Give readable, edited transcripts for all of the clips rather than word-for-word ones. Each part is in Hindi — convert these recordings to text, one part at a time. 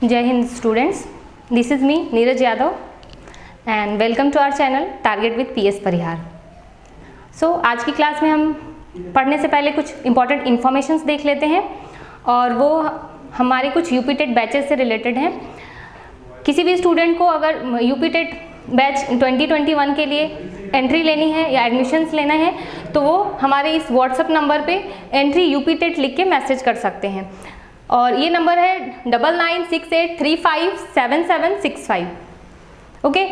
जय हिंद students, this is me Neeraj Yadav and welcome to our channel target with PS Parihar. So आज की क्लास में हम पढ़ने से पहले कुछ इंपॉर्टेंट इन्फॉर्मेशंस देख लेते हैं और वो हमारे कुछ यूपी टेट बैचेस से रिलेटेड हैं। किसी भी स्टूडेंट को अगर यूपी टेट बैच 2021 के लिए एंट्री लेनी है या एडमिशन्स लेना है तो वो हमारे इस व्हाट्सएप नंबर पे एंट्री यूपी टेट लिख के मैसेज कर सकते हैं और ये नंबर है 9968357765। ओके,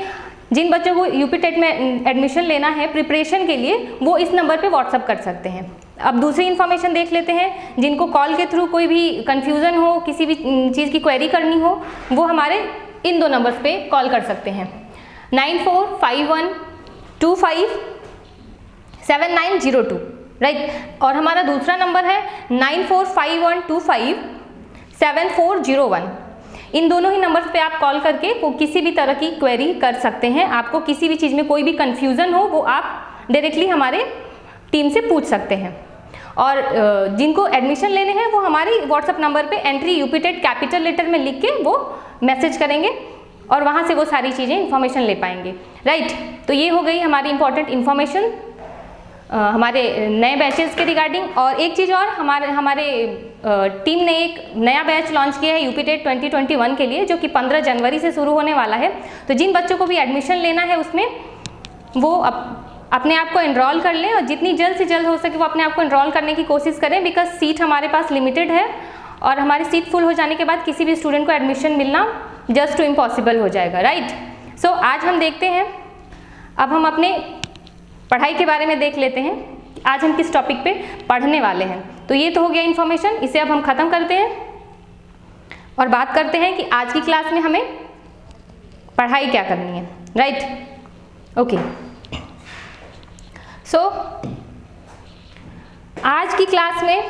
जिन बच्चों को यूपी टेट में एडमिशन लेना है प्रिपरेशन के लिए वो इस नंबर पे व्हाट्सएप कर सकते हैं। अब दूसरी इन्फॉर्मेशन देख लेते हैं। जिनको कॉल के थ्रू कोई भी कन्फ्यूज़न हो, किसी भी चीज़ की क्वेरी करनी हो, वो हमारे इन दो नंबर्स पे कॉल कर सकते हैं 9451257902, राइट। और हमारा दूसरा नंबर है 9451257401। इन दोनों ही नंबर्स पे आप कॉल करके वो किसी भी तरह की क्वेरी कर सकते हैं। आपको किसी भी चीज़ में कोई भी कन्फ्यूज़न हो वो आप डायरेक्टली हमारे टीम से पूछ सकते हैं। और जिनको एडमिशन लेने हैं वो हमारी व्हाट्सएप नंबर पे entry UP TET capital letter में लिख के वो मैसेज करेंगे और वहाँ से वो सारी चीज़ें इन्फॉर्मेशन ले पाएंगे, राइट। तो ये हो गई हमारी इंपॉर्टेंट इन्फॉर्मेशन हमारे नए बैचेस के रिगार्डिंग। और एक चीज़ और, हमारे टीम ने एक नया बैच लॉन्च किया है यूपी टेट 2021 के लिए, जो कि 15 जनवरी से शुरू होने वाला है। तो जिन बच्चों को भी एडमिशन लेना है उसमें वो अपने आप को एनरोल कर लें और जितनी जल्द से जल्द हो सके वो अपने आप को एनरोल करने की कोशिश करें, बिकॉज सीट हमारे पास लिमिटेड है और हमारी सीट फुल हो जाने के बाद किसी भी स्टूडेंट को एडमिशन मिलना जस्ट टू इम्पॉसिबल हो जाएगा, राइट। सो आज हम देखते हैं, अब हम अपने पढ़ाई के बारे में देख लेते हैं आज हम किस टॉपिक पे पढ़ने वाले हैं। तो ये तो हो गया इन्फॉर्मेशन, इसे अब हम ख़त्म करते हैं और बात करते हैं कि आज की क्लास में हमें पढ़ाई क्या करनी है, राइट। ओके, सो आज की क्लास में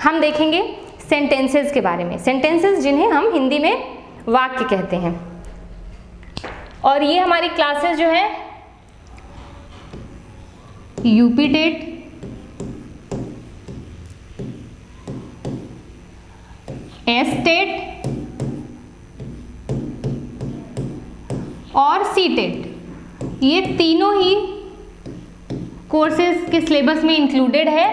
हम देखेंगे सेंटेंसेस के बारे में। सेंटेंसेस जिन्हें हम हिंदी में वाक्य कहते हैं। और ये हमारी क्लासेस जो है यूपी टेट, एस टेट और सी टेट, ये तीनों ही कोर्सेज के सिलेबस में इंक्लूडेड है।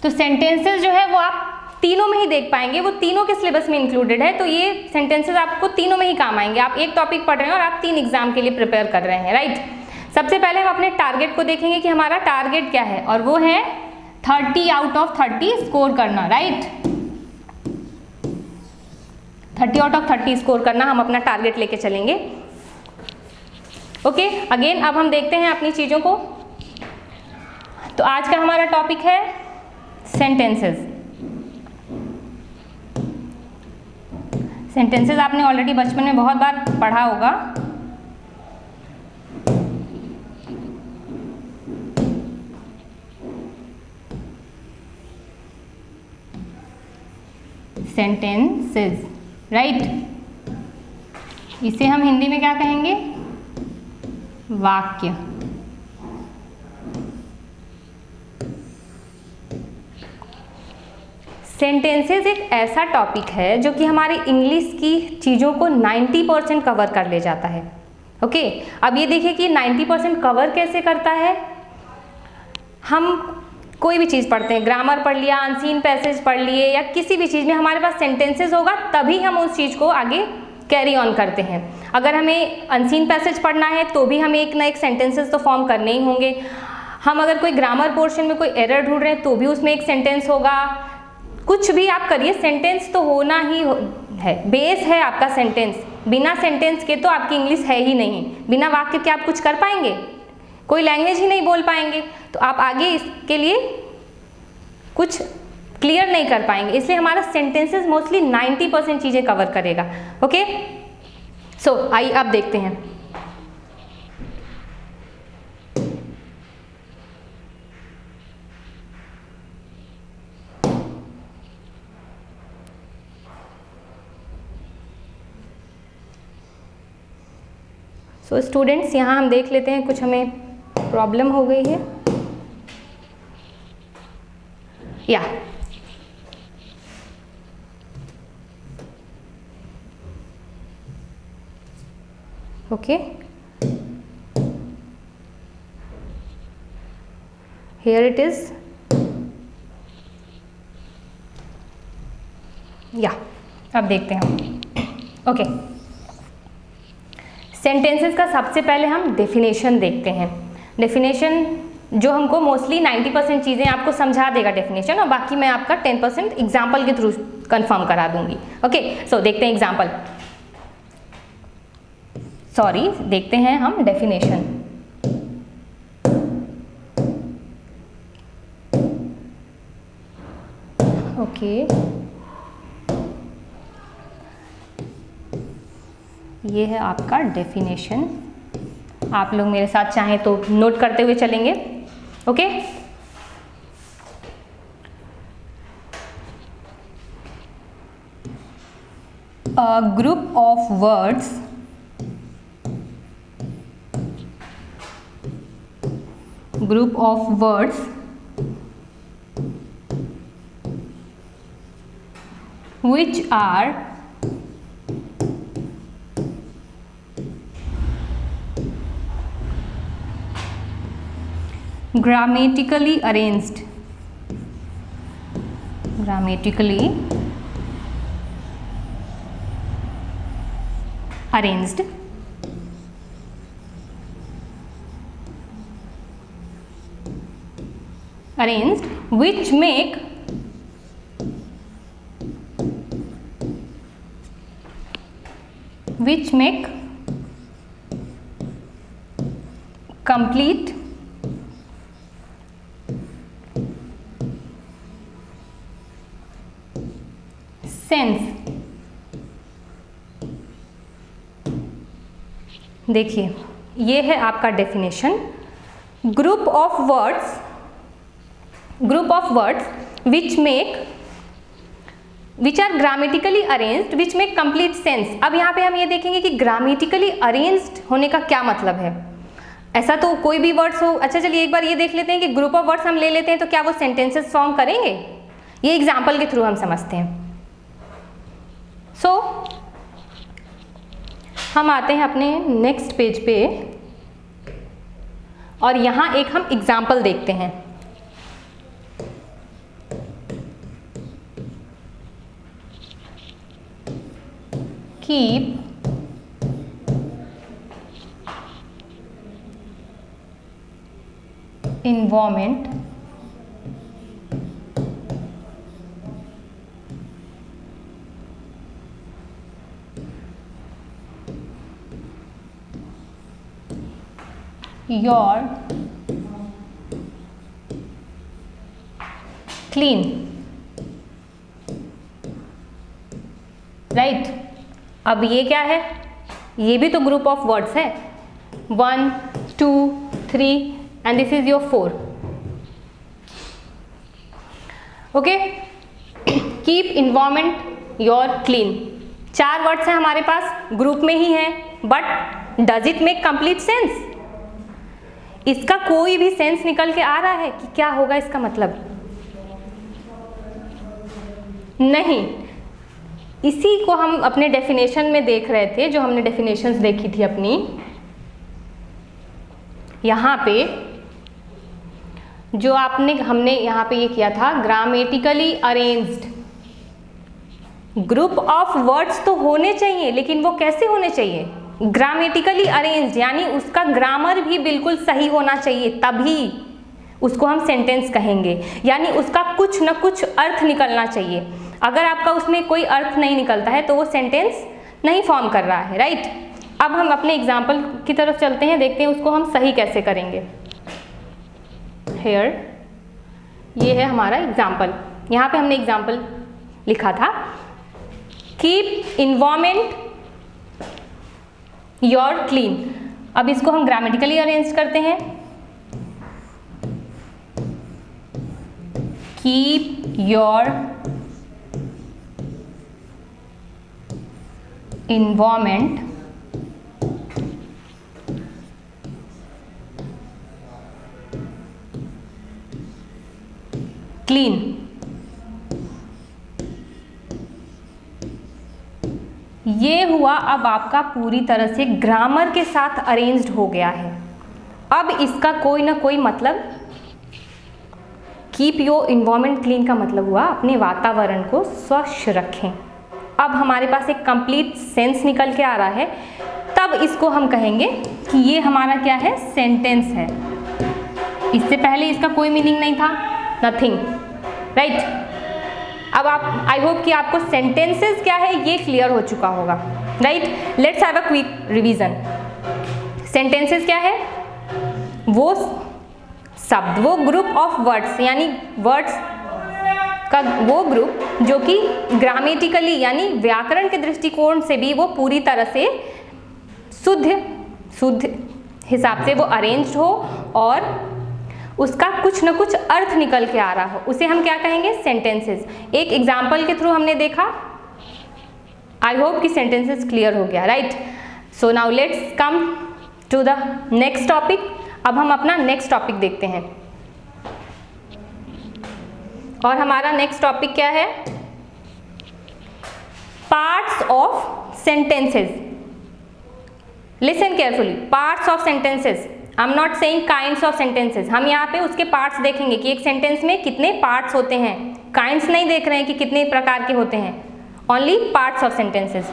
तो सेंटेंसेस जो है वो आप तीनों में ही देख पाएंगे, वो तीनों के सिलेबस में इंक्लूडेड है। तो ये सेंटेंसेस आपको तीनों में ही काम आएंगे। आप एक टॉपिक पढ़ रहे हैं और आप 3 एग्जाम के लिए प्रिपेयर कर रहे हैं, राइट। सबसे पहले हम अपने टारगेट को देखेंगे कि हमारा टारगेट क्या है, और वो है 30 आउट ऑफ 30 स्कोर करना, राइट। 30 आउट ऑफ 30 स्कोर करना हम अपना टारगेट लेके चलेंगे। ओके, अगेन अब हम देखते हैं अपनी चीज़ों को। तो आज का हमारा टॉपिक है सेंटेंसेस। सेंटेंसेस आपने ऑलरेडी बचपन में बहुत बार पढ़ा होगा। Sentences, right. इसे हम हिंदी में क्या कहेंगे? वाक्य। सेंटेंसेस एक ऐसा टॉपिक है जो कि हमारी इंग्लिश की चीज़ों को 90% कवर कर ले जाता है। ओके, अब ये देखिए कि 90% कवर कैसे करता है। हम कोई भी चीज़ पढ़ते हैं, ग्रामर पढ़ लिया, अनसीन पैसेज पढ़ लिए, या किसी भी चीज़ में हमारे पास सेंटेंसेस होगा तभी हम उस चीज़ को आगे कैरी ऑन करते हैं। अगर हमें अनसीन पैसेज पढ़ना है तो भी हमें एक ना एक सेंटेंसेस तो फॉर्म करने ही होंगे। हम अगर कोई ग्रामर पोर्शन में कोई एरर ढूंढ रहे हैं तो भी उसमें एक सेंटेंस होगा। कुछ भी आप करिए, सेंटेंस तो होना ही है, बेस है आपका सेंटेंस। बिना सेंटेंस के तो आपकी इंग्लिश है ही नहीं। बिना वाक्य के आप कुछ कर पाएंगे? कोई लैंग्वेज ही नहीं बोल पाएंगे, तो आप आगे इसके लिए कुछ क्लियर नहीं कर पाएंगे। इसलिए हमारा सेंटेंसेस मोस्टली 90% चीज़ें कवर करेगा। ओके, सो आइए अब देखते हैं। सो स्टूडेंट्स, यहाँ हम देख लेते हैं, कुछ हमें प्रॉब्लम हो गई है। या Okay, here it is. या अब देखते हैं हम। ओके, सेंटेंसेस का सबसे पहले हम डेफिनेशन देखते हैं। डेफिनेशन जो हमको मोस्टली 90% चीज़ें आपको समझा देगा डेफिनेशन, और बाकी मैं आपका 10% एग्जाम्पल के थ्रू कंफर्म करा दूंगी। ओके, सो देखते हैं एग्जाम्पल, सॉरी देखते हैं हम डेफिनेशन। ओके, ये है आपका डेफिनेशन। आप लोग मेरे साथ चाहें तो नोट करते हुए चलेंगे। Okay, a group of words which are grammatically arranged which make complete sense। देखिए, ये है आपका definition. Group of words which are grammatically arranged which make complete sense. अब यहाँ पे हम ये देखेंगे कि ग्रामेटिकली अरेंज्ड होने का क्या मतलब है। ऐसा तो कोई भी वर्ड्स हो। अच्छा चलिए एक बार ये देख लेते हैं कि ग्रुप ऑफ वर्ड्स हम ले लेते हैं तो क्या वो सेंटेंसेस फॉर्म करेंगे। ये एग्जाम्पल के थ्रू हम समझते हैं। सो हम आते हैं अपने नेक्स्ट पेज पे और यहाँ एक हम एग्जाम्पल देखते हैं। Keep environment your clean, right. अब ये क्या है, ये भी तो ग्रुप ऑफ वर्ड्स है। 1 2 3 and this is your 4। Okay, keep environment your clean. 4 words हैं हमारे पास, ग्रुप में ही हैं, but does it make complete sense. इसका कोई भी सेंस निकल के आ रहा है कि क्या होगा इसका मतलब? नहीं। इसी को हम अपने डेफिनेशन में देख रहे थे, जो हमने डेफिनेशंस देखी थी अपनी। यहाँ पे जो हमने यहाँ पे ये किया था, grammatically arranged. Group of words तो होने चाहिए, लेकिन वो कैसे होने चाहिए? ग्रामेटिकली अरेंज्ड, यानी उसका ग्रामर भी बिल्कुल सही होना चाहिए, तभी उसको हम सेंटेंस कहेंगे। यानी उसका कुछ न कुछ अर्थ निकलना चाहिए। अगर आपका उसमें कोई अर्थ नहीं निकलता है तो वो सेंटेंस नहीं फॉर्म कर रहा है, राइट। अब हम अपने एग्जाम्पल की तरफ चलते हैं, देखते हैं उसको हम सही कैसे करेंगे। हेयर, ये है हमारा एग्जाम्पल। यहाँ पे हमने एग्जाम्पल लिखा था, कीप इन्वायरमेंट योर क्लीन। अब इसको हम ग्रामेटिकली अरेंज करते हैं, कीप योर इन्वायरमेंट क्लीन। ये हुआ अब आपका पूरी तरह से ग्रामर के साथ अरेंज्ड हो गया है। अब इसका कोई ना कोई मतलब, कीप योर इन्वायरमेंट क्लीन का मतलब हुआ अपने वातावरण को स्वच्छ रखें। अब हमारे पास एक कंप्लीट सेंस निकल के आ रहा है, तब इसको हम कहेंगे कि ये हमारा क्या है, सेंटेंस है। इससे पहले इसका कोई मीनिंग नहीं था, नथिंग, राइट। अब आप, आई होप कि आपको सेंटेंसेस क्या है ये क्लियर हो चुका होगा, right. Let's have a quick revision. Sentences क्या है, वो शब्द, वो ग्रुप ऑफ वर्ड्स, यानी वर्ड्स का वो ग्रुप जो कि ग्रामेटिकली यानी व्याकरण के दृष्टिकोण से भी वो पूरी तरह से शुद्ध हिसाब से वो अरेंज्ड हो और उसका कुछ न कुछ अर्थ निकल के आ रहा हो, उसे हम क्या कहेंगे, सेंटेंसेस। एक एग्जाम्पल के थ्रू हमने देखा, आई होप कि सेंटेंसेस क्लियर हो गया, right. So now let's come to the next topic. अब हम अपना नेक्स्ट टॉपिक देखते हैं, और हमारा नेक्स्ट टॉपिक क्या है, parts of sentences. Listen carefully, parts of sentences, I am not saying kinds of sentences. हम यहाँ पे उसके पार्ट्स देखेंगे कि एक सेंटेंस में कितने पार्ट्स होते हैं, काइंड्स नहीं देख रहे हैं कि कितने प्रकार के होते हैं, only parts of sentences.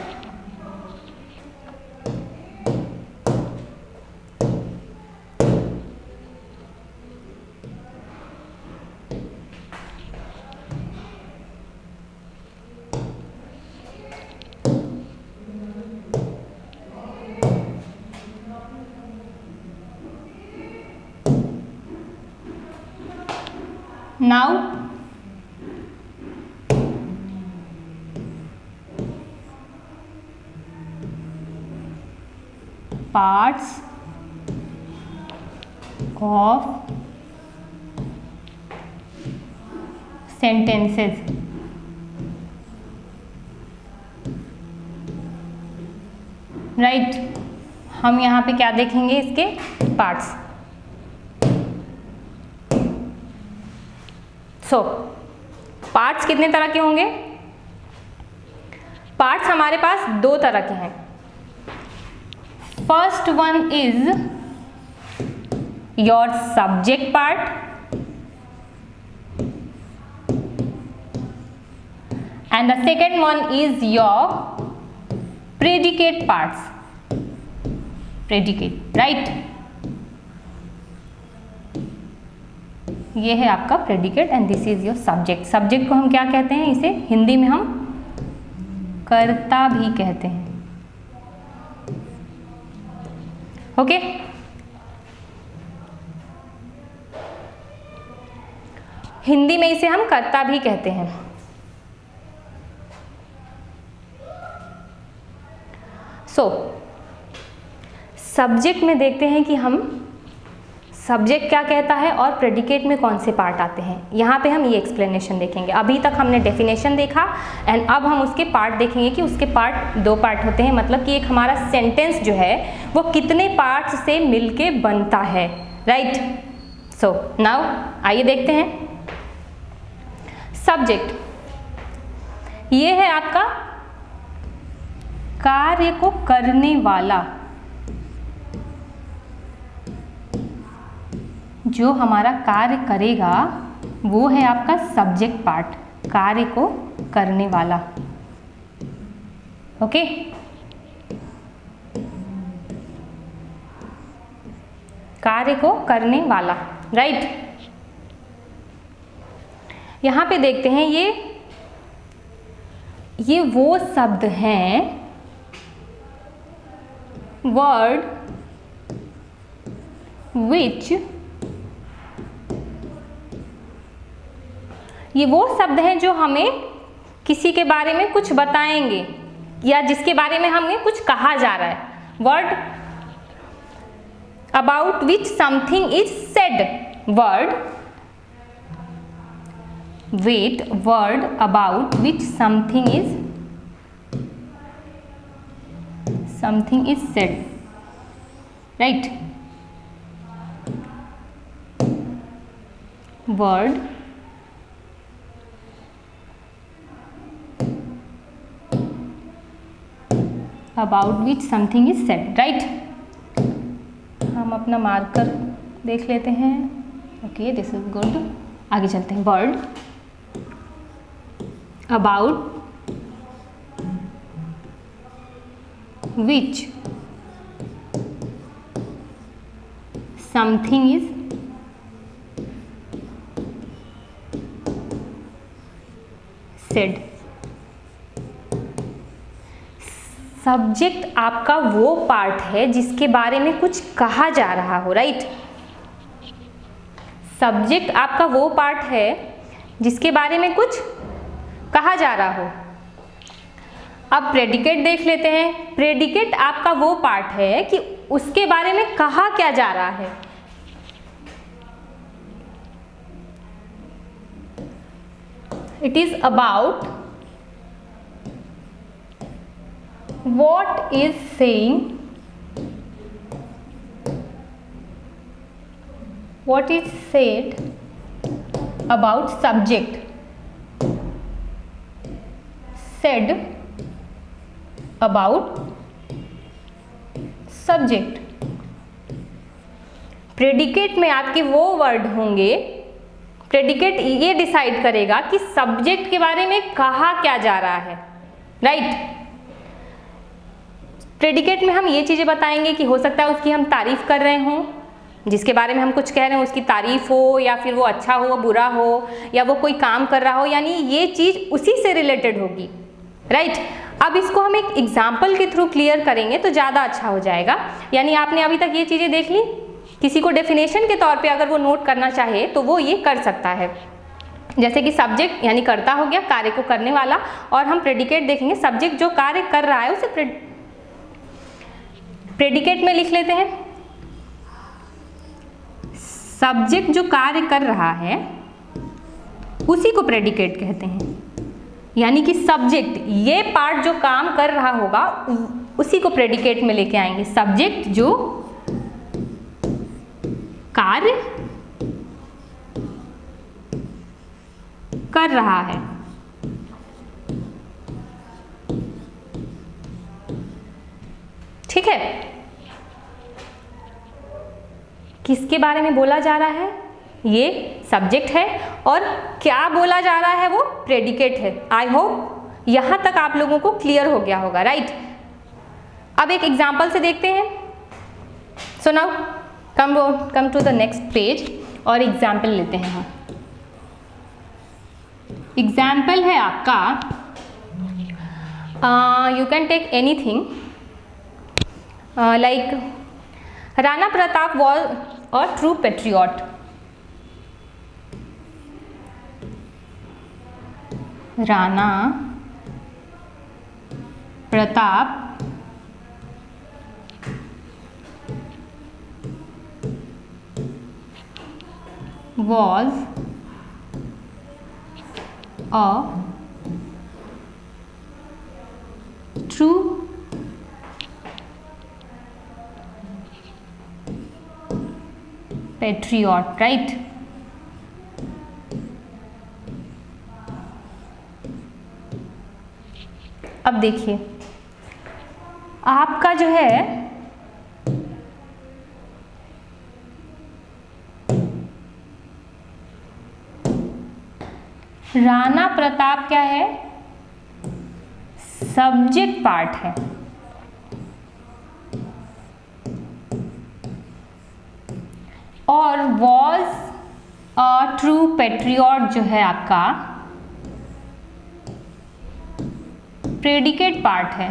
Now parts of sentences. Right, हम यहाँ पे क्या देखेंगे, इसके पार्ट्स। सो पार्ट्स कितने तरह के होंगे, पार्ट्स हमारे पास दो तरह के हैं। First one is your subject part and the second one is your predicate parts, predicate, right। ये है आपका predicate and this is your subject। Subject को हम क्या कहते हैं, इसे हिंदी में हम कर्ता भी कहते हैं, ओके। हिंदी में इसे हम कर्ता भी कहते हैं। सब्जेक्ट में देखते हैं कि हम सब्जेक्ट क्या कहता है और प्रेडिकेट में कौन से पार्ट आते हैं। यहाँ पे हम ये एक्सप्लेनेशन देखेंगे। अभी तक हमने डेफिनेशन देखा एंड अब हम उसके पार्ट देखेंगे कि उसके पार्ट दो पार्ट होते हैं, मतलब कि एक हमारा सेंटेंस जो है वो कितने पार्ट्स से मिलके बनता है, राइट। सो नाउ आइए देखते हैं। सब्जेक्ट ये है आपका कार्य को करने वाला, जो हमारा कार्य करेगा वो है आपका सब्जेक्ट पार्ट, कार्य को करने वाला, ओके। कार्य को करने वाला, राइट। यहां पे देखते हैं ये वो शब्द हैं, वर्ड विच, ये वो शब्द हैं जो हमें किसी के बारे में कुछ बताएंगे या जिसके बारे में हमें कुछ कहा जा रहा है। Word about which something is said, word wait, word about which something is said, right. Word about which something is said, right. हम अपना मार्कर देख लेते हैं। Okay, this is good. आगे चलते हैं। Word about which something is said. Subject आपका वो पार्ट है जिसके बारे में कुछ कहा जा रहा हो, राइट। सब्जेक्ट आपका वो पार्ट है जिसके बारे में कुछ कहा जा रहा हो। अब प्रेडिकेट देख लेते हैं। प्रेडिकेट आपका वो पार्ट है कि उसके बारे में कहा क्या जा रहा है। It is about what is saying, what is said about subject, said about subject। Predicate में आपके वो वर्ड होंगे, प्रेडिकेट ये डिसाइड करेगा कि सब्जेक्ट के बारे में कहा क्या जा रहा है, राइट। प्रेडिकेट में हम ये चीज़ें बताएंगे कि हो सकता है उसकी हम तारीफ कर रहे हों, जिसके बारे में हम कुछ कह रहे हैं उसकी तारीफ हो, या फिर वो अच्छा हो, बुरा हो, या वो कोई काम कर रहा हो, यानी ये चीज़ उसी से रिलेटेड होगी, राइट। अब इसको हम एक एग्जाम्पल के थ्रू क्लियर करेंगे तो ज़्यादा अच्छा हो जाएगा। यानी आपने अभी तक ये चीज़ें देख ली, किसी को डेफिनेशन के तौर पे अगर वो नोट करना चाहे तो वो ये कर सकता है। जैसे कि सब्जेक्ट यानी कर्ता हो गया, कार्य को करने वाला, और हम प्रेडिकेट देखेंगे, सब्जेक्ट जो कार्य कर रहा है उसे प्रेडिकेट में लिख लेते हैं। सब्जेक्ट जो कार्य कर रहा है उसी को प्रेडिकेट कहते हैं। यानी कि सब्जेक्ट ये पार्ट जो काम कर रहा होगा उसी को प्रेडिकेट में लेके आएंगे। सब्जेक्ट जो कार्य कर रहा है, ठीक है। किसके बारे में बोला जा रहा है? ये सब्जेक्ट है, और क्या बोला जा रहा है वो प्रेडिकेट है। आई होप यहां तक आप लोगों को क्लियर हो गया होगा, राइट। अब एक एग्जाम्पल से देखते हैं। So now come to the next page और एग्जाम्पल लेते हैं हम। एग्जाम्पल है आपका, you can take anything like Rana Pratap was a true patriot। Rana Pratap was a true patriot, right. अब देखिए आपका जो है राणा प्रताप क्या है? सब्जेक्ट पार्ट है। और वॉज अ ट्रू पैट्रियट जो है आपका प्रेडिकेट पार्ट है।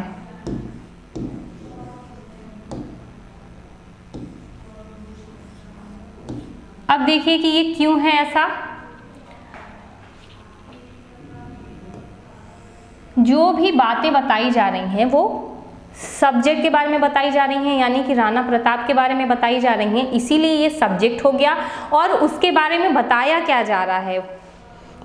अब देखिए कि ये क्यों है ऐसा। जो भी बातें बताई जा रही हैं वो सब्जेक्ट के बारे में बताई जा रही हैं, यानी कि राणा प्रताप के बारे में बताई जा रही हैं, इसीलिए ये सब्जेक्ट हो गया। और उसके बारे में बताया क्या जा रहा है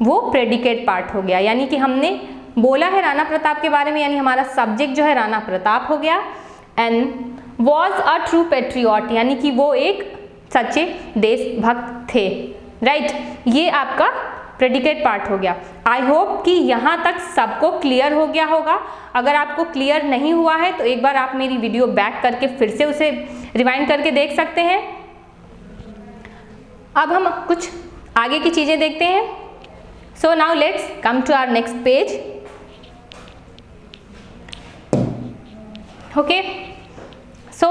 वो प्रेडिकेट पार्ट हो गया। यानी कि हमने बोला है राणा प्रताप के बारे में, यानी हमारा सब्जेक्ट जो है राणा प्रताप हो गया। And was a true patriot, यानी कि वो एक सच्चे देशभक्त थे, राइट। ये आपका प्रेडिकेट पार्ट हो गया। आई होप कि यहाँ तक सबको क्लियर हो गया होगा। अगर आपको क्लियर नहीं हुआ है तो एक बार आप मेरी वीडियो बैक करके फिर से उसे रिवाइंड करके देख सकते हैं। अब हम कुछ आगे की चीज़ें देखते हैं। So now let's come to our next page. Okay, so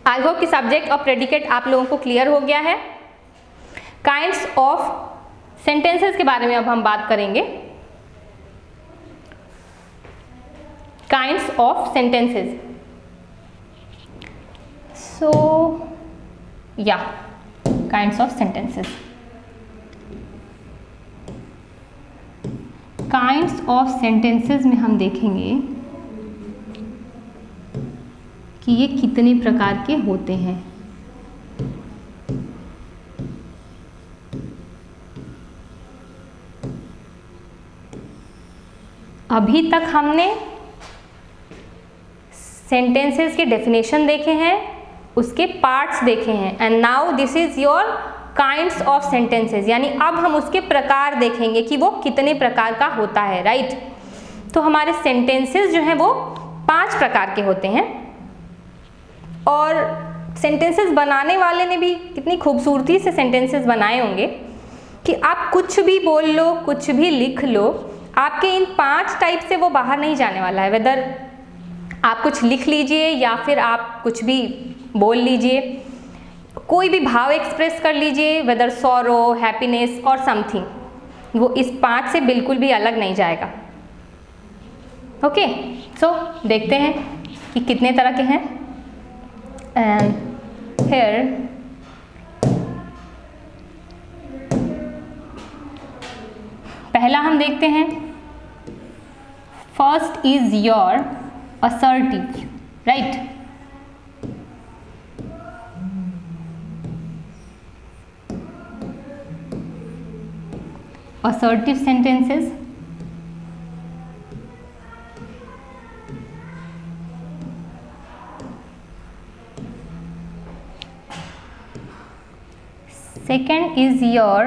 I hope कि सब्जेक्ट और प्रेडिकेट आप लोगों को क्लियर हो गया है। काइंड्स ऑफ सेंटेंसेस के बारे में अब हम बात करेंगे। काइंड्स ऑफ सेंटेंसेस, सो या kinds of sentences. Kinds of sentences में हम देखेंगे कि ये कितने प्रकार के होते हैं। अभी तक हमने सेंटेंसेस के डेफिनेशन देखे हैं, उसके पार्ट्स देखे हैं, and now this is your kinds of sentences, यानी अब हम उसके प्रकार देखेंगे कि वो कितने प्रकार का होता है, राइट। तो हमारे सेंटेंसेस जो हैं वो 5 प्रकार के होते हैं, और सेंटेंसेस बनाने वाले ने भी कितनी खूबसूरती से सेंटेंसेस बनाए होंगे कि आप कुछ भी बोल लो, कुछ भी लिख लो, आपके इन 5 टाइप से वो बाहर नहीं जाने वाला है। वेदर आप कुछ लिख लीजिए या फिर आप कुछ भी बोल लीजिए, कोई भी भाव एक्सप्रेस कर लीजिए, वेदर सॉरो, हैप्पीनेस और समथिंग, वो इस 5 से बिल्कुल भी अलग नहीं जाएगा। ओके, सो देखते हैं कि कितने तरह के हैं। एंड हियर पहला हम देखते हैं, first is your assertive, right. Assertive sentences second is your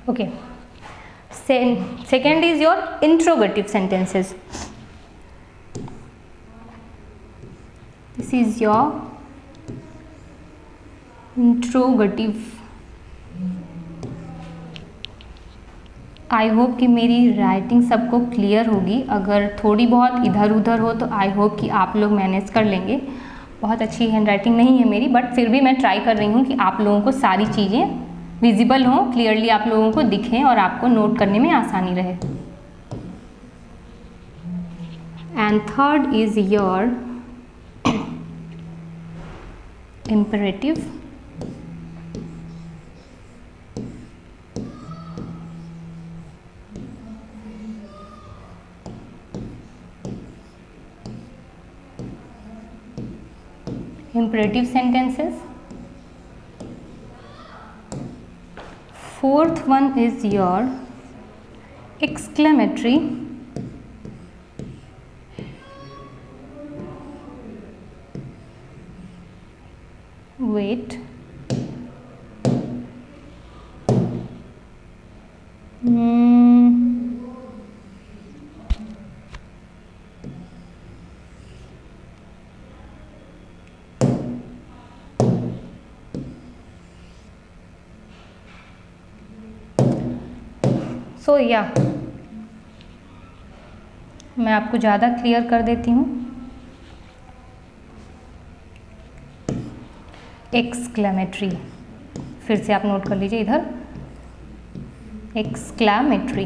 okay, second is your interrogative sentences. This is your interrogative. I hope कि मेरी राइटिंग सबको क्लियर होगी। अगर थोड़ी बहुत इधर उधर हो तो आई होप कि आप लोग मैनेज कर लेंगे। बहुत अच्छी हैंड राइटिंग नहीं है मेरी, बट फिर भी मैं ट्राई कर रही हूँ कि आप लोगों को सारी चीज़ें विजिबल हों, क्लियरली आप लोगों को दिखें और आपको नोट करने में आसानी रहे। And third is your imperative. Imperative sentences. Fourth one is your exclamatory. Wait. सो या मैं आपको ज़्यादा क्लियर कर देती हूँ। एक्सक्लेमेटरी, फिर से आप नोट कर लीजिए इधर, exclamatory.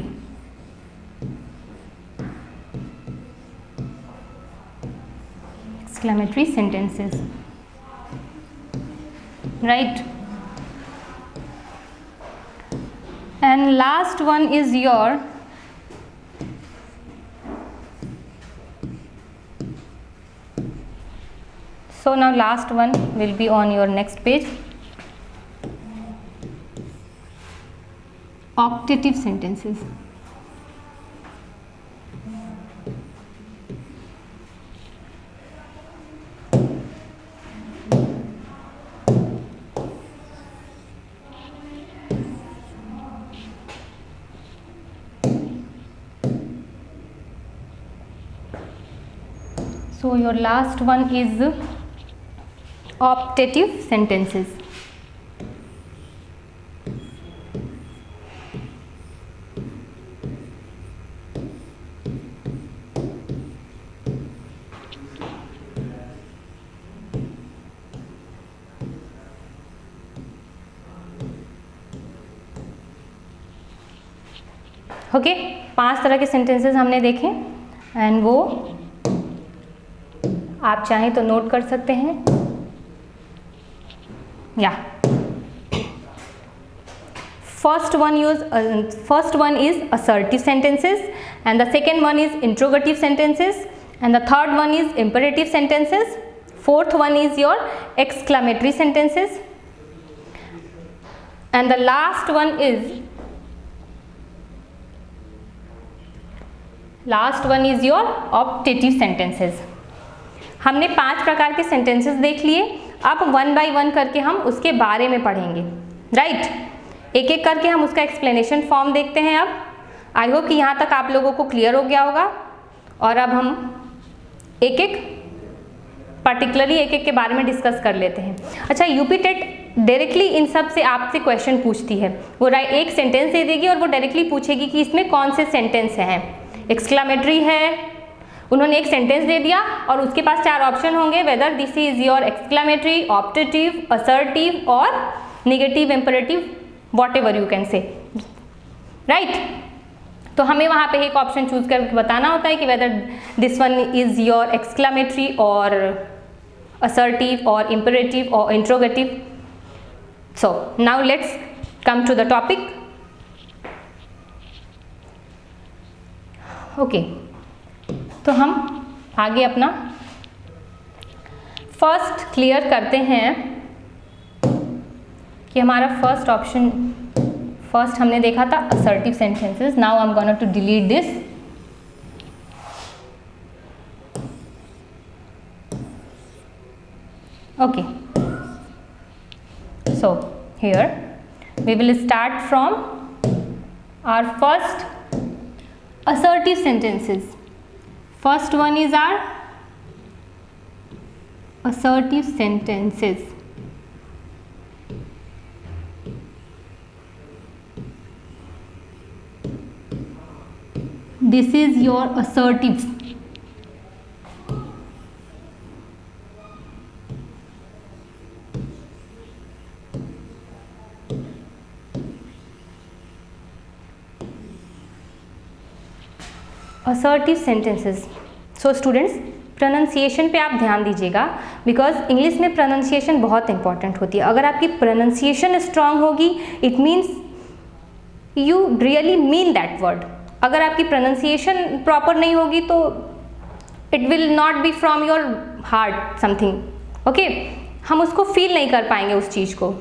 Exclamatory sentences, right. And last one is your so now last one will be on your next page. Optative sentences. So your last one is optative sentences. Okay, 5 तरह के सेंटेंसेस हमने देखे एंड वो आप चाहें तो नोट कर सकते हैं। या first one is assertive sentences and the second one is interrogative sentences and the third one is imperative sentences, fourth one is your exclamatory sentences and the last one is your optative sentences। हमने 5 प्रकार के सेंटेंसेस देख लिए। अब 1 बाय 1 करके हम उसके बारे में पढ़ेंगे, राइट। एक एक करके हम उसका एक्सप्लेनेशन फॉर्म देखते हैं। अब आई होप कि यहाँ तक आप लोगों को क्लियर हो गया होगा और अब हम एक एक पर्टिकुलरली एक एक के बारे में डिस्कस कर लेते हैं। अच्छा, यूपी टेट डायरेक्टली इन सब से आपसे क्वेश्चन पूछती है। वो एक सेंटेंस दे देगी और वो डायरेक्टली पूछेगी कि इसमें कौन से सेंटेंस हैं। एक्सक्लामेटरी है, उन्होंने एक सेंटेंस दे दिया और उसके पास 4 ऑप्शन होंगे, whether this is your exclamatory, optative, assertive और negative, imperative, whatever you can say, right. तो हमें वहाँ पे एक ऑप्शन चूज करके बताना होता है कि whether this one is your exclamatory और असर्टिव और इम्परेटिव और interrogative. So now let's come to the topic. Okay, तो हम आगे अपना फर्स्ट क्लियर करते हैं कि हमारा फर्स्ट हमने देखा था assertive sentences. Now I am gonna to delete this. Okay, so here we will start from our first assertive sentences. First one is our assertive sentences. This is your assertives. Assertive sentences. So students, pronunciation पे आप ध्यान दीजिएगा बिकॉज इंग्लिश में प्रोनाउंसिएशन बहुत इंपॉर्टेंट होती है। अगर आपकी प्रोनाउंसिएशन स्ट्रांग होगी it means you really mean that word. अगर आपकी प्रोनाउंसिएशन प्रॉपर नहीं होगी तो it will not be from your heart something. Okay, हम उसको फील नहीं कर पाएंगे उस चीज़ को।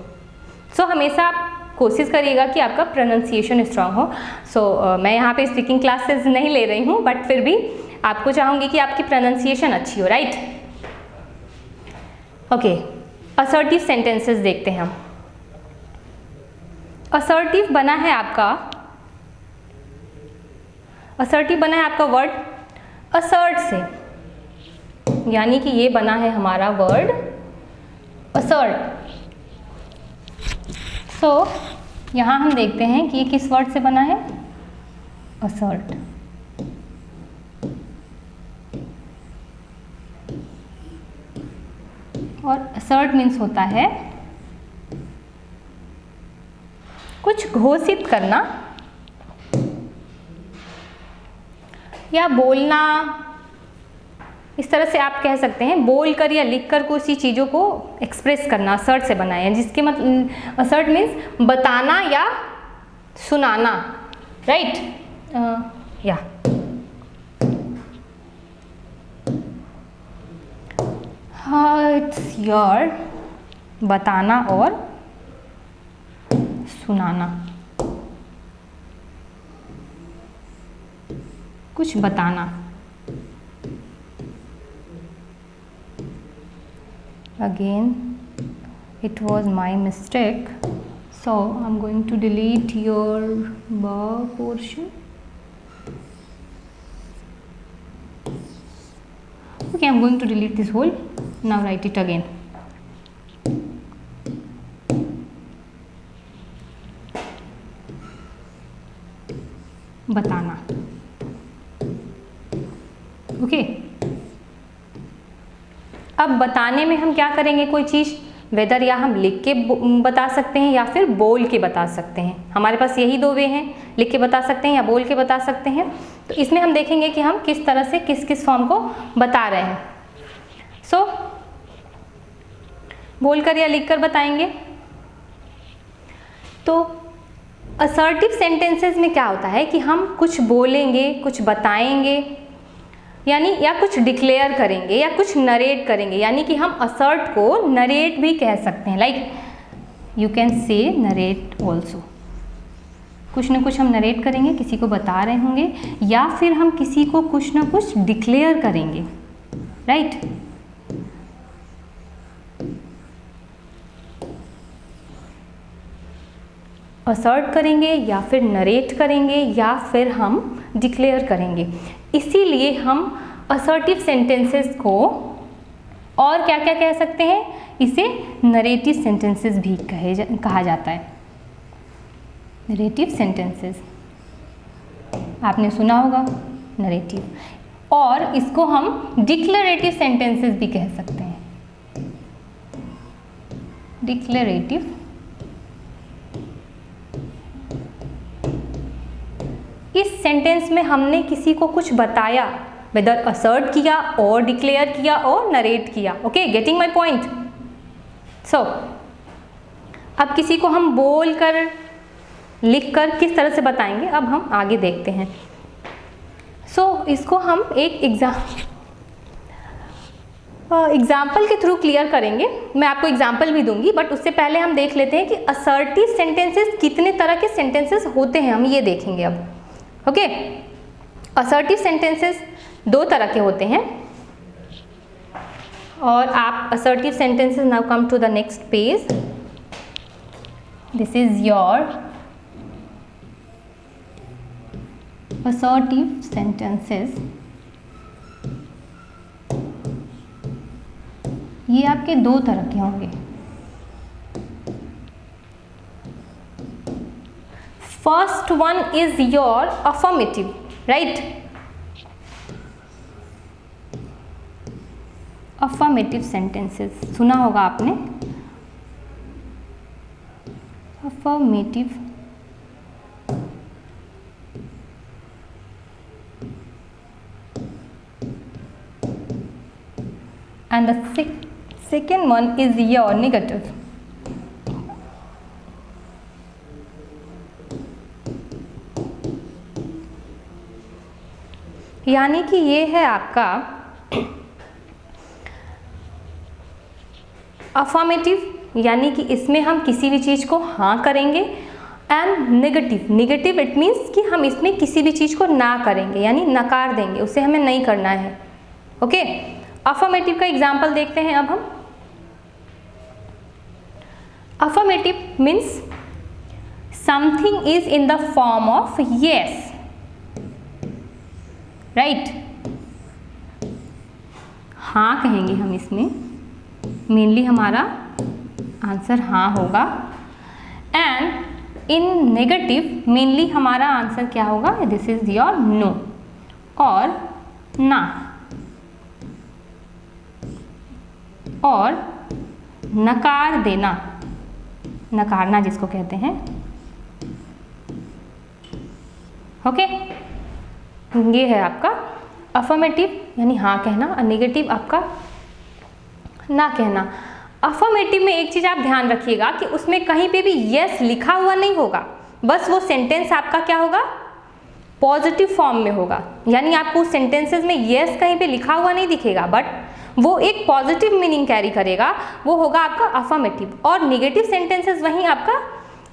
सो हमेशा कोशिश करिएगा कि आपका प्रोनाउंसिएशन स्ट्रांग हो। सो मैं यहाँ पे स्पीकिंग क्लासेस नहीं ले रही हूँ बट फिर भी आपको चाहूँगी कि आपकी प्रोनाउंसिएशन अच्छी हो, राइट। ओके, असर्टिव सेंटेंसेस देखते हैं हम। असर्टिव बना है आपका वर्ड असर्ट से, यानी कि ये बना है हमारा वर्ड असर्ट। सो यहाँ हम देखते हैं कि ये किस वर्ड से बना है, असर्ट। और असर्ट मीन्स होता है कुछ घोषित करना या बोलना। इस तरह से आप कह सकते हैं, बोलकर या लिखकर किसी चीज़ों को एक्सप्रेस करना असर्ट से बना है, जिसके मतलब असर्ट मीन्स बताना या सुनाना, राइट। या इट्स योर बताना और सुनाना। कुछ बताना। Again it was my mistake, so I'm going to delete your verb portion. Okay, I'm going to delete this whole. Now write it again. बताना। ओके, अब बताने में हम क्या करेंगे, कोई चीज़ वेदर या हम लिख के बता सकते हैं या फिर बोल के बता सकते हैं। हमारे पास यही दो वे हैं, लिख के बता सकते हैं या बोल के बता सकते हैं। तो इसमें हम देखेंगे कि हम किस तरह से किस किस फॉर्म को बता रहे हैं। सो बोलकर या लिखकर बताएंगे। तो असर्टिव सेंटेंसेस में क्या होता है कि हम कुछ बोलेंगे, कुछ बताएंगे, यानी या कुछ डिक्लेयर करेंगे या कुछ नरेट करेंगे, यानी कि हम असर्ट को नरेट भी कह सकते हैं। लाइक यू कैन से नरेट ऑल्सो। कुछ ना कुछ हम नरेट करेंगे, किसी को बता रहे होंगे, या फिर हम किसी को कुछ ना कुछ डिक्लेयर करेंगे, राइट। असर्ट करेंगे या फिर नरेट करेंगे या फिर हम डिक्लेयर करेंगे। इसीलिए हम असर्टिव सेंटेंसेस को और क्या क्या कह सकते हैं, इसे नरेटिव सेंटेंसेस भी कहा जाता है। नरेटिव सेंटेंसेस आपने सुना होगा, नरेटिव। और इसको हम डिक्लेरेटिव सेंटेंसेस भी कह सकते हैं। डिक्लेरेटिव, इस सेंटेंस में हमने किसी को कुछ बताया, वेदर असर्ट किया और डिक्लेयर किया और नरेट किया। Okay, getting my point. So अब किसी को हम बोल कर लिख कर किस तरह से बताएंगे, अब हम आगे देखते हैं। सो इसको हम एक एग्जाम्पल के थ्रू क्लियर करेंगे। मैं आपको एग्जाम्पल भी दूंगी, बट उससे पहले हम देख लेते हैं कि असर्टिव सेंटेंसेस कितने तरह के सेंटेंसेस होते हैं, हम ये देखेंगे अब। ओके, असर्टिव सेंटेंसेस दो तरह के होते हैं। और आप assertive sentences, now come to the next page. This is your assertive sentences. ये आपके दो तरह के होंगे। First one is your affirmative, right. Affirmative sentences सुना होगा आपने। Affirmative and the second one is your negative. यानी कि ये है आपका अफर्मेटिव, यानी कि इसमें हम किसी भी चीज़ को हाँ करेंगे। And negative, negative it means कि हम इसमें किसी भी चीज़ को ना करेंगे, यानी नकार देंगे, उसे हमें नहीं करना है। ओके, अफर्मेटिव का एग्जाम्पल देखते हैं अब हम। Affirmative means something is in the form of yes, right. हाँ कहेंगे हम इसमें, मेनली हमारा आंसर हाँ होगा। एंड इन नेगेटिव मेनली हमारा आंसर क्या होगा, दिस इज योर नो और ना। और नकार देना, नकारना जिसको कहते हैं। ओके, ये है आपका अफर्मेटिव यानी हाँ कहना, और नेगेटिव आपका ना कहना। अफर्मेटिव में एक चीज़ आप ध्यान रखिएगा कि उसमें कहीं पे भी यस लिखा हुआ नहीं होगा, बस वो सेंटेंस आपका क्या होगा, पॉजिटिव फॉर्म में होगा। यानी आपको उस सेंटेंसेस में यस कहीं पे लिखा हुआ नहीं दिखेगा, बट वो एक पॉजिटिव मीनिंग कैरी करेगा, वो होगा आपका अफर्मेटिव। और नेगेटिव सेंटेंसेस वहीं आपका,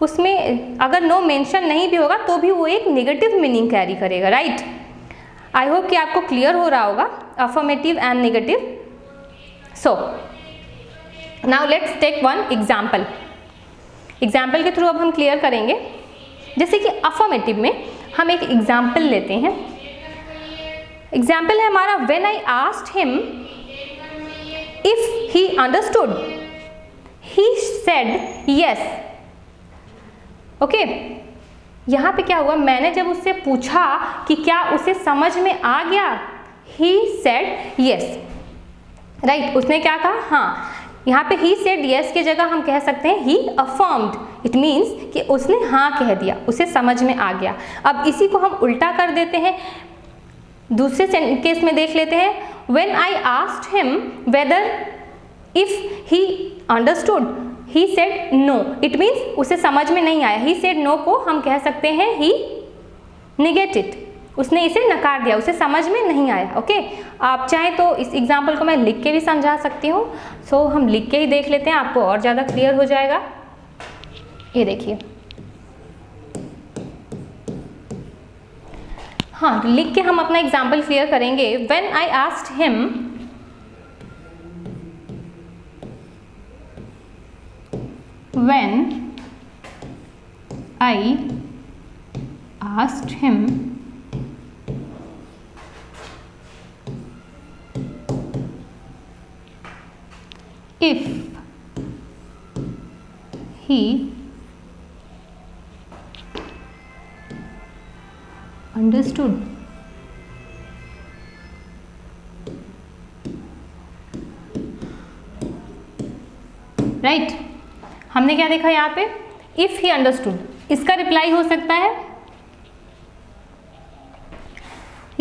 उसमें अगर नो मेंशन नहीं भी होगा तो भी वो एक नेगेटिव मीनिंग कैरी करेगा, राइट। आई होप कि आपको क्लियर हो रहा होगा affirmative and negative. So now let's take one example. Example के थ्रू अब हम क्लियर करेंगे। जैसे कि अफर्मेटिव में हम एक एग्जाम्पल लेते हैं। एग्जाम्पल है हमारा when I asked him if he understood he said yes. Okay, यहाँ पे क्या हुआ, मैंने जब उससे पूछा कि क्या उसे समझ में आ गया, ही सेड यस, राइट, उसने क्या कहा, हाँ। यहाँ पे ही सेड यस की जगह हम कह सकते हैं ही अफर्म्ड। इट मीन्स कि उसने हाँ कह दिया, उसे समझ में आ गया। अब इसी को हम उल्टा कर देते हैं, दूसरे केस में देख लेते हैं। When I asked him whether if he understood he said no. It means उसे समझ में नहीं आया। ही सेड नो को हम कह सकते हैं ही नेगेटेड, उसने इसे नकार दिया, उसे समझ में नहीं आया। ओके, आप चाहें तो इस एग्जाम्पल को मैं लिख के भी समझा सकती हूँ। सो हम लिख के ही देख लेते हैं, आपको और ज़्यादा क्लियर हो जाएगा। ये देखिए, हाँ, लिख के हम अपना एग्जाम्पल क्लियर करेंगे। When I asked him if he understood right, हमने क्या देखा यहाँ पे, इफ ही अंडरस्टूड, इसका रिप्लाई हो सकता है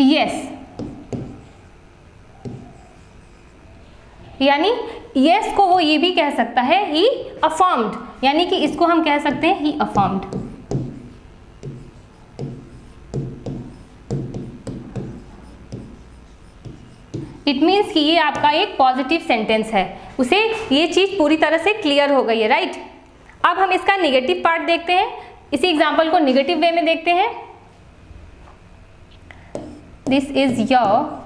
यस, यानी यस को वो ये भी कह सकता है ही अफर्म्ड, यानी कि इसको हम कह सकते हैं ही अफर्म्ड। इट मीन्स कि ये आपका एक पॉजिटिव सेंटेंस है, उसे ये चीज पूरी तरह से क्लियर हो गई है, राइट। अब हम इसका नेगेटिव पार्ट देखते हैं, इसी एग्जाम्पल को नेगेटिव वे में देखते हैं। This is your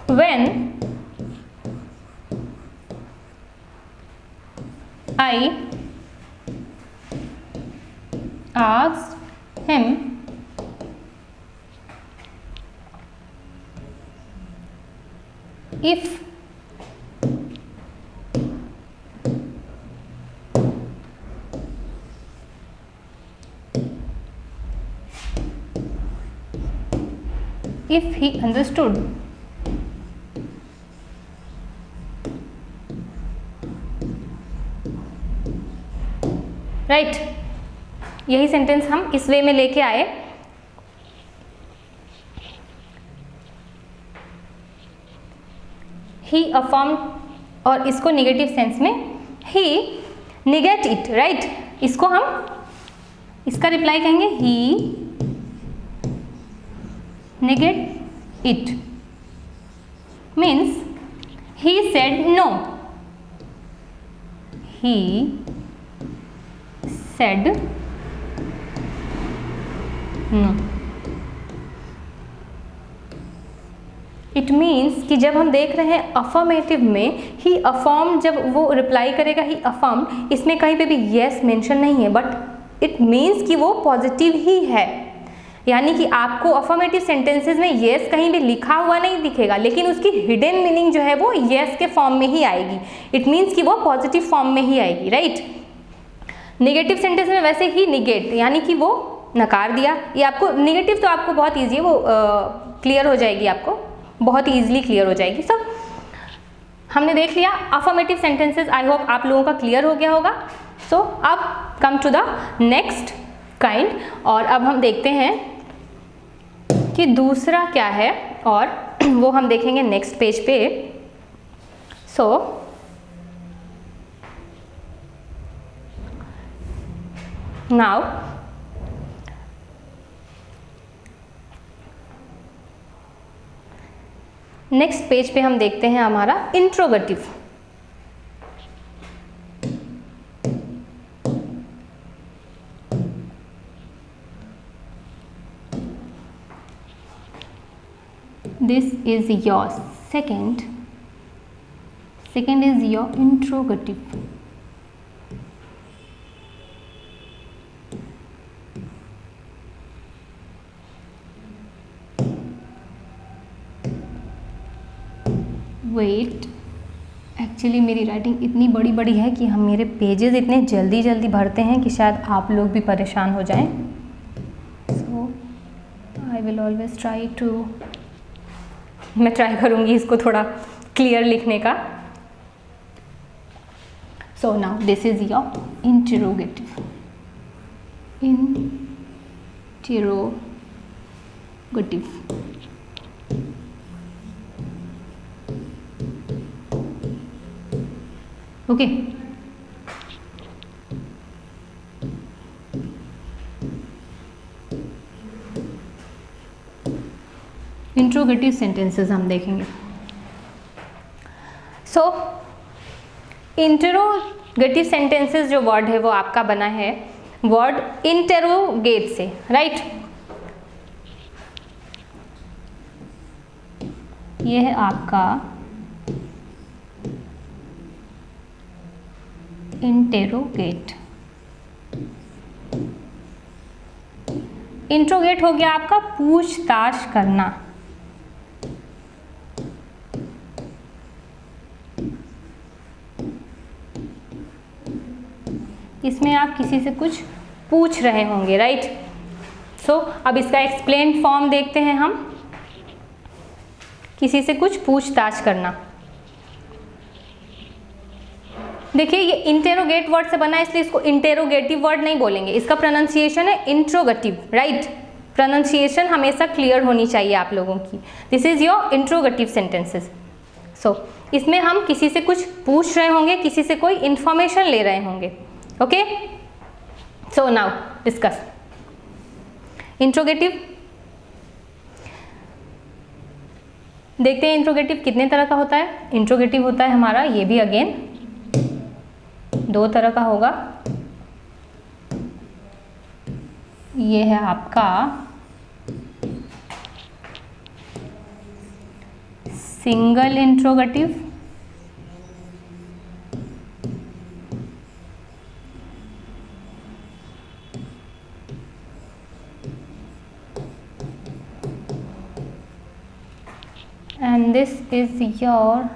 when I asked him if he understood right, यही सेंटेंस हम इस वे में लेके आए। ही अफर्म्ड, और इसको नेगेटिव सेंस में ही नेगेट इट, राइट। इसको हम, इसका रिप्लाई कहेंगे he negate it, means he said no, he said no। It means कि जब हम देख रहे हैं अफर्मेटिव में ही अफर्म, जब वो रिप्लाई करेगा ही अफर्म, इसमें कहीं पे भी येस मेंशन नहीं है, बट इट मीन्स कि वो पॉजिटिव ही है। यानी कि आपको अफर्मेटिव सेंटेंसेस में येस कहीं भी लिखा हुआ नहीं दिखेगा, लेकिन उसकी हिडन मीनिंग जो है वो येस के फॉर्म में ही आएगी। इट मीन्स कि वो पॉजिटिव फॉर्म में ही आएगी, राइट। नेगेटिव सेंटेंस में वैसे ही निगेट, यानी कि वो नकार दिया। ये आपको नेगेटिव तो आपको बहुत ईजी है, वो क्लियर हो जाएगी, आपको बहुत ईजिली क्लियर हो जाएगी। सब हमने देख लिया अफर्मेटिव सेंटेंसेस। आई होप आप लोगों का क्लियर हो गया होगा। सो अब come to the next kind, और अब हम देखते हैं कि दूसरा क्या है, और वो हम देखेंगे नेक्स्ट पेज पे। सो नाउ नेक्स्ट पेज पे हम देखते हैं हमारा interrogative. this is your second is your interrogative. Wait, actually मेरी राइटिंग इतनी बड़ी बड़ी है कि हम मेरे पेजेस इतने जल्दी जल्दी भरते हैं कि शायद आप लोग भी परेशान हो जाएं. So I will always try to, मैं ट्राई करूँगी इसको थोड़ा क्लियर लिखने का. So now this is your interrogative. Okay. Interrogative sentences हम देखेंगे. सो इंटरोगेटिव सेंटेंसेस जो वर्ड है वो आपका बना है वर्ड इंटेरोगेट से, राइट. ये है आपका इंटेरोगेट. इंट्रोगेट हो गया आपका पूछताछ करना. इसमें आप किसी से कुछ पूछ रहे होंगे, राइट. सो अब इसका एक्सप्लेन फॉर्म देखते हैं हम. किसी से कुछ पूछताछ करना. देखिए ये इंटेरोगेट वर्ड से बना है इसलिए इसको इंटेरोगेटिव वर्ड नहीं बोलेंगे. इसका प्रोनाउंसिएशन है इंट्रोगेटिव, राइट. प्रोनाउंसिएशन हमेशा क्लियर होनी चाहिए आप लोगों की. This is your interrogative sentences. So इसमें हम किसी से कुछ पूछ रहे होंगे, किसी से कोई इंफॉर्मेशन ले रहे होंगे. Okay. So now discuss interrogative. देखते हैं इंट्रोगेटिव कितने तरह का होता है. इंट्रोगेटिव होता है हमारा, ये भी अगेन 2 तरह का होगा. ये है आपका single interrogative, and this is your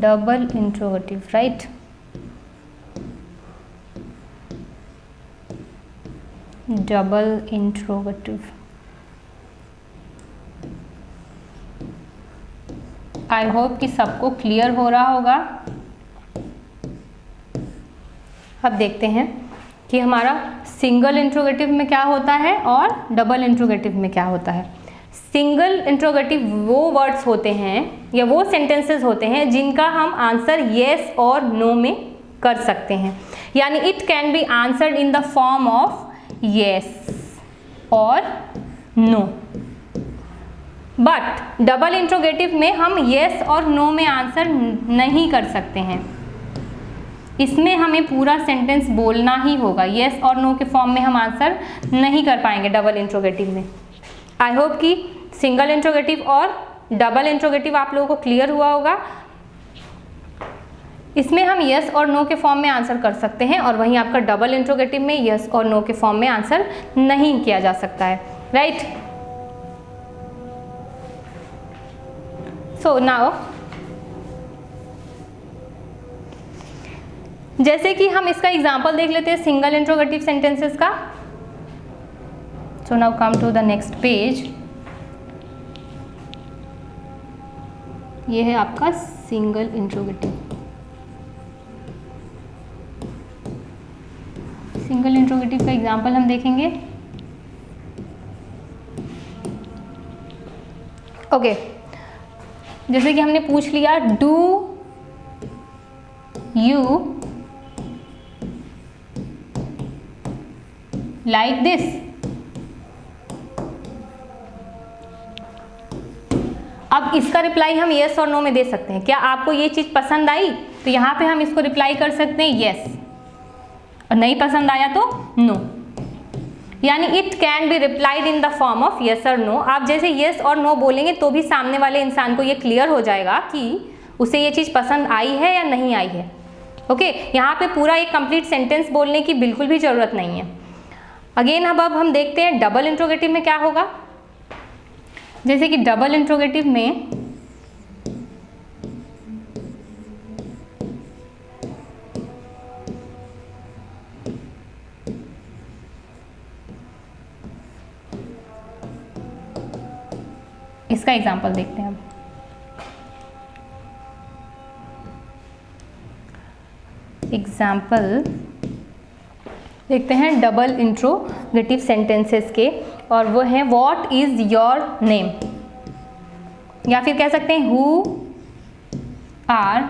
double interrogative, right. Double interrogative. I hope कि सबको क्लियर हो रहा होगा. अब देखते हैं कि हमारा सिंगल इंट्रोगेटिव में क्या होता है और डबल इंट्रोगेटिव में क्या होता है. सिंगल इंट्रोगेटिव वो वर्ड्स होते हैं या वो सेंटेंसेस होते हैं जिनका हम आंसर येस और नो में कर सकते हैं. यानी it can be answered in the form of yes और नो. बट डबल इंट्रोगेटिव में हम येस और नो में आंसर नहीं कर सकते हैं. इसमें हमें पूरा सेंटेंस बोलना ही होगा. येस और नो के फॉर्म में हम आंसर नहीं कर पाएंगे डबल इंट्रोगेटिव में. आई होप कि सिंगल इंट्रोगेटिव और डबल इंट्रोगेटिव आप लोगों को क्लियर हुआ होगा. इसमें हम येस और नो के फॉर्म में आंसर कर सकते हैं और वहीं आपका डबल इंट्रोगेटिव में येस और नो के फॉर्म में आंसर नहीं किया जा सकता है, राइट. सो नाउ जैसे कि हम इसका एग्जाम्पल देख लेते हैं सिंगल इंट्रोगेटिव सेंटेंसेस का. So now come to the next page. ये है आपका सिंगल इंट्रोगेटिव. सिंगल इंट्रोगेटिव का एग्जाम्पल हम देखेंगे. ओके. जैसे कि हमने पूछ लिया डू यू लाइक दिस. अब इसका रिप्लाई हम येस और नो में दे सकते हैं. क्या आपको ये चीज़ पसंद आई? तो यहाँ पे हम इसको रिप्लाई कर सकते हैं येस, और नहीं पसंद आया तो नो. यानी it can be replied in the form of yes और नो। आप जैसे येस और नो बोलेंगे तो भी सामने वाले इंसान को ये क्लियर हो जाएगा कि उसे ये चीज़ पसंद आई है या नहीं आई है। ओके, यहाँ पे पूरा एक कंप्लीट सेंटेंस बोलने की बिल्कुल भी ज़रूरत नहीं है। अगेन अब हम देखते हैं डबल इंट्रोगेटिव में क्या होगा। जैसे कि डबल इंट्रोगेटिव में इसका एग्जांपल देखते हैं। एग्जाम्पल देखते हैं डबल इंट्रोगेटिव सेंटेंसेस के, और वो है व्हाट इज योर नेम, या फिर कह सकते हैं हु आर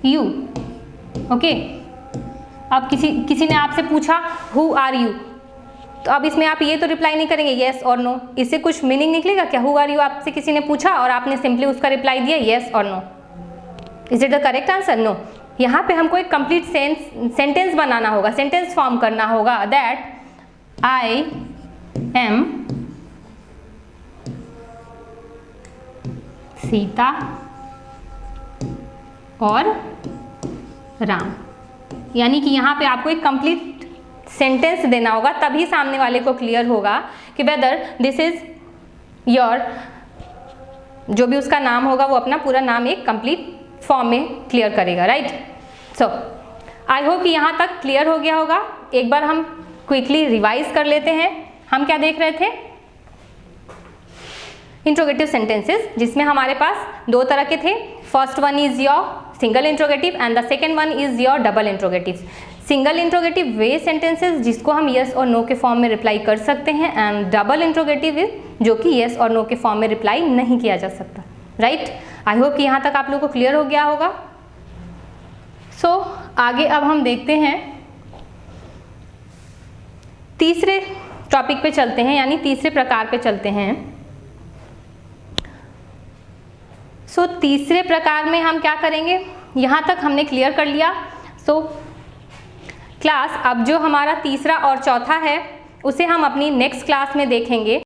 यू। ओके, अब किसी ने आपसे पूछा हु आर यू, तो अब इसमें आप ये तो रिप्लाई नहीं करेंगे येस और नो, इससे कुछ मीनिंग निकलेगा क्या? हु आर यू आपसे किसी ने पूछा और आपने सिंपली उसका रिप्लाई दिया येस और no. Is it the correct answer? No. यहाँ पे हमको एक कंप्लीट सेंटेंस बनाना होगा, सेंटेंस फॉर्म करना होगा। दैट आई एम सीता और राम, यानी कि यहाँ पे आपको एक कंप्लीट सेंटेंस देना होगा, तभी सामने वाले को क्लियर होगा कि वेदर दिस इज योर, जो भी उसका नाम होगा वो अपना पूरा नाम एक कंप्लीट फॉर्म में क्लियर करेगा, राइट। सो आई होप कि यहाँ तक क्लियर हो गया होगा। एक बार हम क्विकली रिवाइज कर लेते हैं। हम क्या देख रहे थे? इंट्रोगेटिव सेंटेंसेस, जिसमें हमारे पास दो तरह के थे। First one is your single interrogative and the second one is your double interrogative. Single interrogative way sentences जिसको हम येस और नो के फॉर्म में रिप्लाई कर सकते हैं, एंड डबल इंट्रोगेटिव जो कि येस और नो के फॉर्म में रिप्लाई नहीं किया जा सकता, राइट। आई होप कि यहाँ तक आप लोगों को क्लियर हो गया होगा। सो आगे अब हम देखते हैं, तीसरे टॉपिक पे चलते हैं, यानी तीसरे प्रकार पे चलते हैं। सो तीसरे प्रकार में हम क्या करेंगे, यहाँ तक हमने क्लियर कर लिया। सो क्लास अब जो हमारा तीसरा और चौथा है उसे हम अपनी नेक्स्ट क्लास में देखेंगे।